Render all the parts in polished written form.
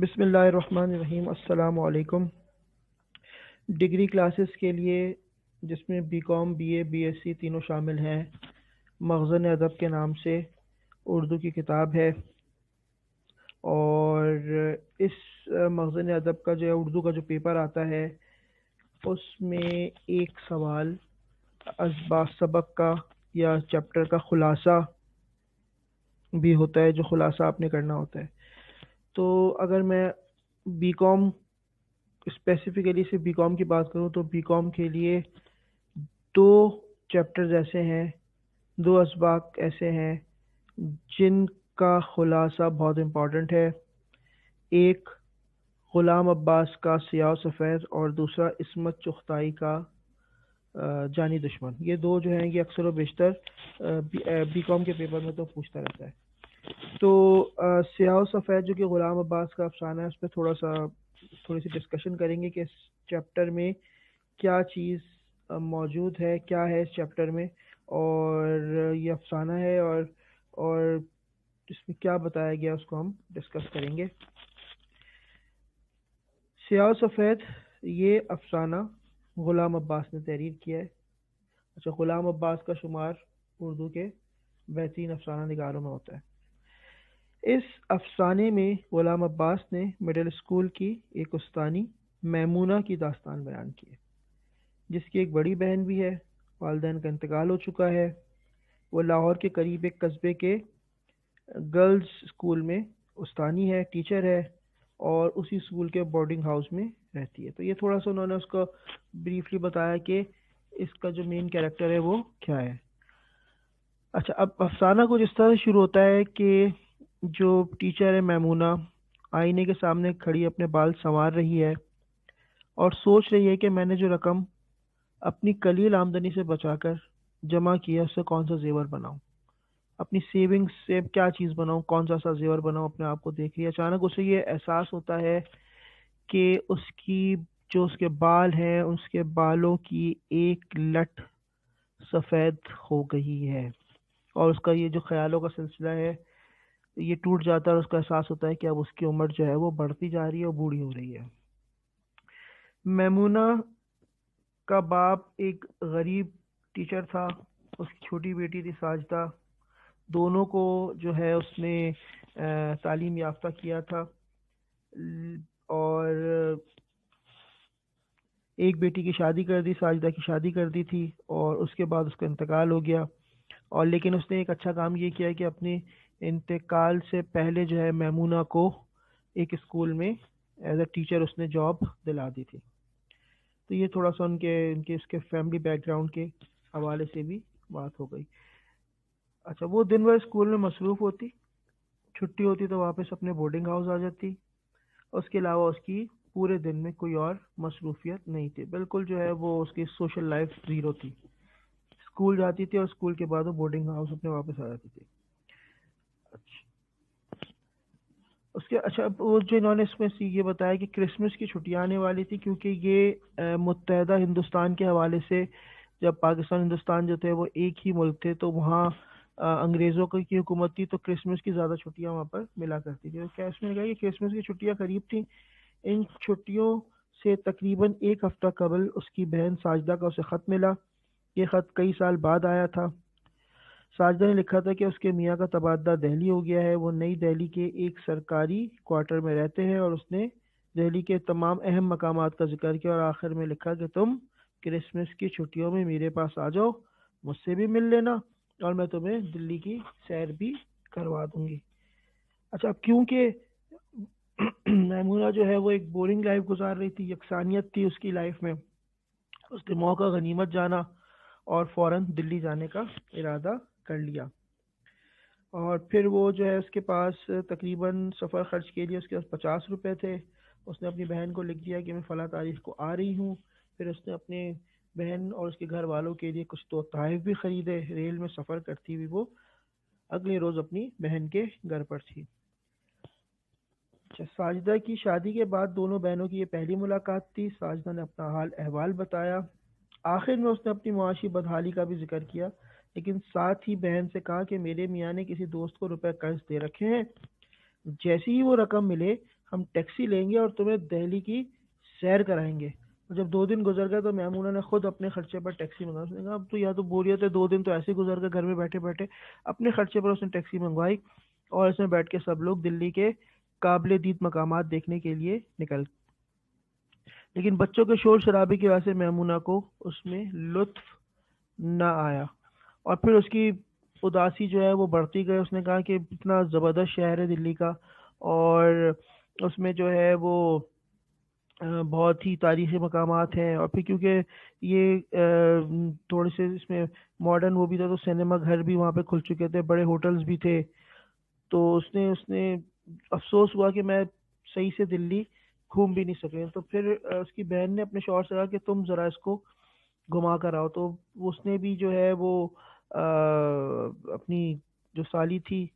بسم اللہ الرحمن الرحیم۔ السلام علیکم۔ ڈگری کلاسز کے لیے جس میں B com B A B S C تینوں شامل ہیں، مخزن ادب کے نام سے اردو کی کتاب ہے، اور اس مخزن ادب کا جو اردو کا جو پیپر آتا ہے اس میں ایک سوال اسباق سبق کا یا چیپٹر کا خلاصہ بھی ہوتا ہے، جو خلاصہ آپ نے کرنا ہوتا ہے۔ تو اگر میں بی کام اسپیسیفکلی سے بی کام کی بات کروں تو بی کام کے لیے دو چیپٹرز ایسے ہیں، دو اسباق ایسے ہیں جن کا خلاصہ بہت امپورٹنٹ ہے۔ ایک غلام عباس کا سیاہ و سفید اور دوسرا عصمت چغتائی کا جانی دشمن۔ یہ دو جو ہیں یہ اکثر و بیشتر بی کام کے پیپر میں تو پوچھتا رہتا ہے۔ تو سیاہ و سفید جو کہ غلام عباس کا افسانہ ہے، اس پہ تھوڑی سی ڈسکشن کریں گے کہ اس چیپٹر میں کیا چیز موجود ہے، کیا ہے اس چیپٹر میں، اور یہ افسانہ ہے اور اس میں کیا بتایا گیا اس کو ہم ڈسکس کریں گے۔ سیاہ و سفید یہ افسانہ غلام عباس نے تحریر کیا ہے۔ اچھا، غلام عباس کا شمار اردو کے بہترین افسانہ نگاروں میں ہوتا ہے۔ اس افسانے میں غلام عباس نے مڈل اسکول کی ایک استانی میمونہ کی داستان بیان کی ہے، جس کی ایک بڑی بہن بھی ہے۔ والدین کا انتقال ہو چکا ہے۔ وہ لاہور کے قریب ایک قصبے کے گرلز اسکول میں استانی ہے، ٹیچر ہے، اور اسی اسکول کے بورڈنگ ہاؤس میں رہتی ہے۔ تو یہ تھوڑا سا انہوں نے اس کو بریفلی بتایا کہ اس کا جو مین کیریکٹر ہے وہ کیا ہے۔ اچھا، اب افسانہ کچھ اس طرح سے شروع ہوتا ہے کہ جو ٹیچر ہے میمونہ آئینے کے سامنے کھڑی اپنے بال سنوار رہی ہے اور سوچ رہی ہے کہ میں نے جو رقم اپنی قلیل آمدنی سے بچا کر جمع کیا اس سے کون سا زیور بناؤں، اپنی سیونگز سے کیا چیز بناؤں، کون سا زیور بناؤں۔ اپنے آپ کو دیکھ رہی ہے، اچانک اسے یہ احساس ہوتا ہے کہ اس کی جو اس کے بال ہیں، اس کے بالوں کی ایک لٹ سفید ہو گئی ہے، اور اس کا یہ جو خیالوں کا سلسلہ ہے یہ ٹوٹ جاتا ہے، اور اس کا احساس ہوتا ہے کہ اب اس کی عمر جو ہے وہ بڑھتی جا رہی ہے اور بوڑھی ہو رہی ہے۔ میمونہ کا باپ ایک غریب ٹیچر تھا، اس کی چھوٹی بیٹی تھی ساجدہ، دونوں کو جو ہے اس نے تعلیم یافتہ کیا تھا، اور ایک بیٹی کی شادی کر دی، ساجدہ کی شادی کر دی تھی، اور اس کے بعد اس کا انتقال ہو گیا۔ اور لیکن اس نے ایک اچھا کام یہ کیا کہ اپنے انتقال سے پہلے جو ہے میمونہ کو ایک اسکول میں ایز اے ٹیچر اس نے جاب دلا دی تھی۔ تو یہ تھوڑا سا ان کے اس کے فیملی بیک گراؤنڈ کے حوالے سے بھی بات ہو گئی۔ اچھا، وہ دن بھر اسکول میں مصروف ہوتی، چھٹی ہوتی تو واپس اپنے بورڈنگ ہاؤس آ جاتی، اس کے علاوہ اس کی پورے دن میں کوئی اور مصروفیت نہیں تھی۔ بالکل جو ہے وہ اس کی سوشل لائف زیرو تھی۔ اسکول جاتی تھی اور اسکول کے بعد وہ بورڈنگ ہاؤس اپنے واپس آ جاتی تھی۔ اچھا، اس کے اچھا وہ جو انہوں نے اس میں یہ بتایا کہ کرسمس کی چھٹیاں آنے والی تھی، کیونکہ یہ متحدہ ہندوستان کے حوالے سے جب پاکستان ہندوستان جو تھے وہ ایک ہی ملک تھے، تو وہاں انگریزوں کی حکومت تھی، تو کرسمس کی زیادہ چھٹیاں وہاں پر ملا کرتی تھی۔ کیا اس میں کہا کہ کرسمس کی چھٹیاں قریب تھیں، ان چھٹیوں سے تقریباً ایک ہفتہ قبل اس کی بہن ساجدہ کا اسے خط ملا۔ یہ خط کئی سال بعد آیا تھا۔ ساجدہ نے لکھا تھا کہ اس کے میاں کا تبادلہ دہلی ہو گیا ہے، وہ نئی دہلی کے ایک سرکاری کوارٹر میں رہتے ہیں، اور اس نے دہلی کے تمام اہم مقامات کا ذکر کیا، اور آخر میں لکھا کہ تم کرسمس کی چھٹیوں میں میرے پاس آ جاؤ، مجھ سے بھی مل لینا، اور میں تمہیں دلی کی سیر بھی کروا دوں گی۔ اچھا، اب کیونکہ میمونہ جو ہے وہ ایک بورنگ لائف گزار رہی تھی، یکسانیت تھی اس کی لائف میں، اس نے موقع غنیمت جانا اور فوراً دلی جانے کا ارادہ کر لیا۔ اور پھر وہ جو ہے اس کے پاس تقریباً سفر خرچ کے لیے اس کے پاس 50 روپے تھے۔ اس نے اپنی بہن کو لکھ دیا کہ میں فلاں تاریخ کو آ رہی ہوں۔ پھر اس نے اپنے بہن اور اس کے گھر والوں کے لیے کچھ تو تحائف بھی خریدے۔ ریل میں سفر کرتی ہوئی وہ اگلے روز اپنی بہن کے گھر پر تھی۔ ساجدہ کی شادی کے بعد دونوں بہنوں کی یہ پہلی ملاقات تھی۔ ساجدہ نے اپنا حال احوال بتایا، آخر میں اس نے اپنی معاشی بدحالی کا بھی ذکر کیا، لیکن ساتھ ہی بہن سے کہا کہ میرے میاں نے کسی دوست کو روپے قرض دے رکھے ہیں، جیسی ہی وہ رقم ملے ہم ٹیکسی لیں گے اور تمہیں دہلی کی سیر کرائیں گے۔ اور جب 2 دن گزر گئے تو میمونہ نے خود اپنے خرچے پر ٹیکسی منگا، اس نے کہا اب تو یا تو بوریت ہے، 2 دن تو ایسے ہی گزر گئے گھر میں بیٹھے بیٹھے۔ اپنے خرچے پر اس نے ٹیکسی منگوائی اور اس میں بیٹھ کے سب لوگ دلی کے قابل دید مقامات دیکھنے کے لیے نکل۔ لیکن بچوں کے شور شرابے کی وجہ سے میمونہ کو اس میں لطف نہ آیا، اور پھر اس کی اداسی جو ہے وہ بڑھتی گئی۔ اس نے کہا کہ اتنا زبردست شہر ہے دلی کا، اور اس میں جو ہے وہ بہت ہی تاریخی مقامات ہیں، اور پھر کیونکہ یہ تھوڑے سے اس میں ماڈرن وہ بھی تھا، تو سینما گھر بھی وہاں پہ کھل چکے تھے، بڑے ہوٹلز بھی تھے۔ تو اس نے افسوس ہوا کہ میں صحیح سے دلی گھوم بھی نہیں سکے۔ تو پھر اس کی بہن نے اپنے شوہر سے کہا کہ تم ذرا اس کو گھما کر آؤ۔ تو اس نے بھی جو ہے وہ اپنی جو سالی تھی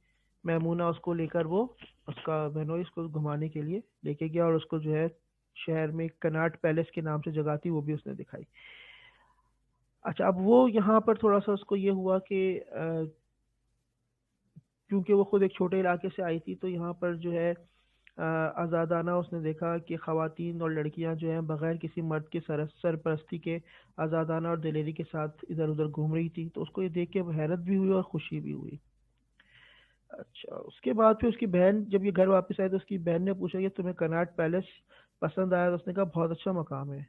میمونہ، اس کو لے کر وہ اس کا بہنوئی اس کو گھمانے کے لیے لے کے گیا، اور اس کو جو ہے شہر میں کناٹ پیلس کے نام سے جگہ تھی وہ بھی اس نے دکھائی۔ اچھا، اب وہ یہاں پر تھوڑا سا اس کو یہ ہوا کہ کیونکہ وہ خود ایک چھوٹے علاقے سے آئی تھی، تو یہاں پر جو ہے آزادانہ اس نے دیکھا کہ خواتین اور لڑکیاں جو ہیں بغیر کسی مرد کے سرپرستی کے آزادانہ اور دلیری کے ساتھ ادھر ادھر گھوم رہی تھی، تو اس کو یہ دیکھ کے حیرت بھی ہوئی اور خوشی بھی ہوئی۔ اچھا، اس کے بعد پھر اس کی بہن جب یہ گھر واپس آئی تو اس کی بہن نے پوچھا کہ تمہیں کناٹ پیلس پسند آیا؟ تو اس نے کہا بہت اچھا مقام ہے۔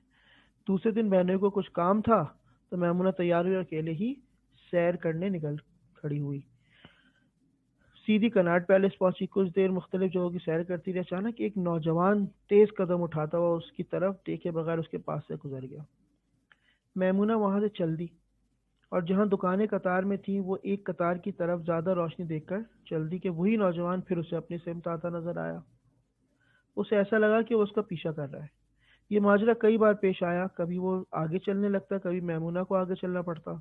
دوسرے دن بہنوئی کو کچھ کام تھا تو میمونہ تیار ہوئی اور اکیلے ہی سیر کرنے نکل کھڑی ہوئی، سیدھی کناٹ پیلس پہنچی۔ کچھ دیر مختلف جگہوں کی سیر کرتی رہی، اچانک ایک نوجوان تیز قدم اٹھاتا ہوا اس کی طرف دیکھے بغیر اس کے پاس سے گزر گیا۔ میمونہ وہاں سے چل دی، اور جہاں دکانیں قطار میں تھیں وہ ایک قطار کی طرف زیادہ روشنی دیکھ کر چل دی کہ وہی نوجوان پھر اسے اپنی سمت آتا نظر آیا۔ اسے ایسا لگا کہ وہ اس کا پیچھا کر رہا ہے۔ یہ ماجرا کئی بار پیش آیا، کبھی وہ آگے چلنے لگتا، کبھی میمونہ کو آگے چلنا پڑتا۔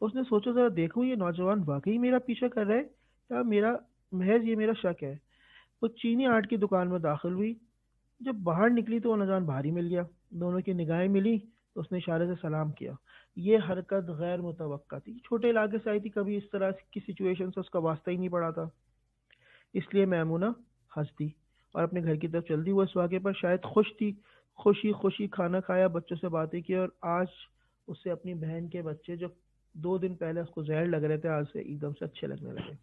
اس نے سوچا ذرا دیکھوں یہ نوجوان واقعی میرا پیچھا کر رہا ہے یا محض یہ میرا شک ہے۔ وہ چینی آرٹ کی دکان میں داخل ہوئی۔ جب باہر نکلی تو وہ نوجوان باہر ہی مل گیا، دونوں کی نگاہیں ملی تو اس نے اشارے سے سلام کیا۔ یہ حرکت غیر متوقع تھی، چھوٹے علاقے سے آئی تھی، کبھی اس طرح کی سچویشن سے اس کا واسطہ ہی نہیں پڑا تھا، اس لیے میمونہ ہنس دی اور اپنے گھر کی طرف چل دی۔ وہ اس واقعے پر شاید خوش تھی، خوشی خوشی کھانا کھایا، بچوں سے باتیں کی، اور آج اسے اپنی بہن کے بچے جو 2 دن پہلے اس کو زہر لگ رہے تھے آج سے ایک دم سے اچھے لگنے لگے۔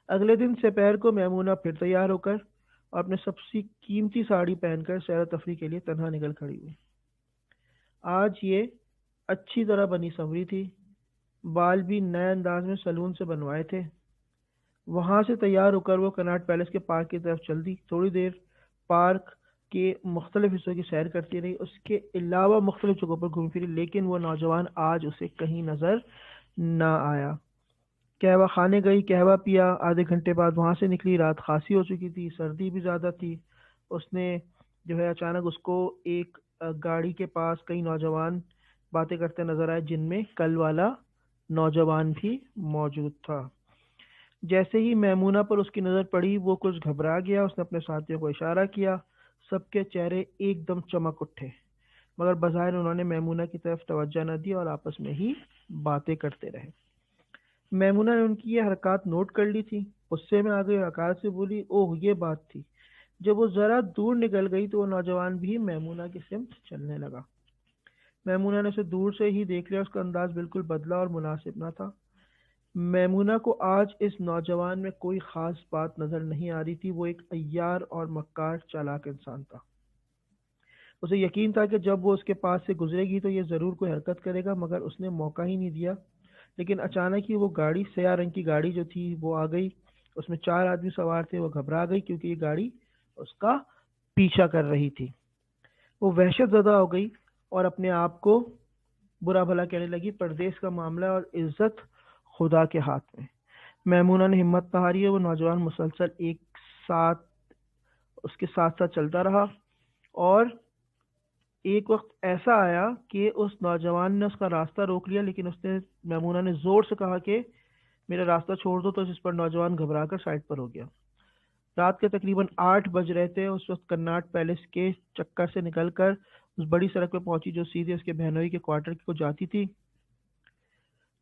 اگلے دن دوپہر کو میمونہ پھر تیار ہو کر اور اپنے سب سے قیمتی ساڑی پہن کر سیر و تفریح کے لیے تنہا نکل کھڑی ہوئی۔ آج یہ اچھی طرح بنی سنوری تھی، بال بھی نئے انداز میں سلون سے بنوائے تھے۔ وہاں سے تیار ہو کر وہ کناٹ پیلس کے پارک کی طرف چل دی۔ تھوڑی دیر پارک کے مختلف حصوں کی سیر کرتی رہی، اس کے علاوہ مختلف جگہوں پر گھوم پھری، لیکن وہ نوجوان آج اسے کہیں نظر نہ آیا۔ قہوہ خانے گئی، قہوہ پیا، آدھے گھنٹے بعد وہاں سے نکلی۔ رات خاصی ہو چکی تھی، سردی بھی زیادہ تھی۔ اس نے جو ہے اچانک اس کو ایک گاڑی کے پاس کئی نوجوان باتیں کرتے نظر آئے، جن میں کل والا نوجوان بھی موجود تھا۔ جیسے ہی میمونہ پر اس کی نظر پڑی وہ کچھ گھبرا گیا، اس نے اپنے ساتھیوں کو اشارہ کیا، سب کے چہرے ایک دم چمک اٹھے، مگر بظاہر انہوں نے میمونہ کی طرف توجہ نہ دی اور آپس میں ہی باتیں کرتے رہے۔ میمونہ نے ان کی یہ حرکات نوٹ کر لی تھی، غصے میں آ گئی اور حقارت سے بولی اوہ یہ بات تھی۔ جب وہ ذرا دور نکل گئی تو وہ نوجوان بھی میمونہ کی سمت چلنے لگا۔ میمونہ نے اسے دور سے ہی دیکھ لیا، اس کا انداز بالکل بدلا اور مناسب نہ تھا۔ میمونہ کو آج اس نوجوان میں کوئی خاص بات نظر نہیں آ رہی تھی، وہ ایک عیار اور مکار چالاک انسان تھا۔ اسے یقین تھا کہ جب وہ اس کے پاس سے گزرے گی تو یہ ضرور کوئی حرکت کرے گا، مگر اس نے موقع ہی نہیں دیا۔ لیکن اچانک ہی وہ گاڑی، سیاہ رنگ کی گاڑی جو تھی وہ آ گئی، اس میں 4 آدمی سوار تھے۔ وہ گھبرا گئی کیونکہ یہ گاڑی اس کا پیچھا کر رہی تھی۔ وہ وحشت زدہ ہو گئی اور اپنے آپ کو برا بھلا کہنے لگی، پردیس کا معاملہ اور عزت خدا کے ہاتھ میں۔ میمونہ نے ہمت نہ ہاری، وہ نوجوان مسلسل ساتھ اس کے ساتھ ساتھ چلتا رہا، اور ایک وقت ایسا آیا کہ اس نوجوان نے اس کا راستہ روک لیا، لیکن اس نے میمونہ نے زور سے کہا کہ میرا راستہ چھوڑ دو، تو اس پر نوجوان گھبرا کر سائڈ پر ہو گیا۔ رات کے تقریباً 8 بج رہے تھے۔ اس وقت کناٹ پیلس کے چکر سے نکل کر اس بڑی سڑک پہ پہنچی جو سیدھے اس کے بہنوئی کے کوارٹر کو جاتی تھی۔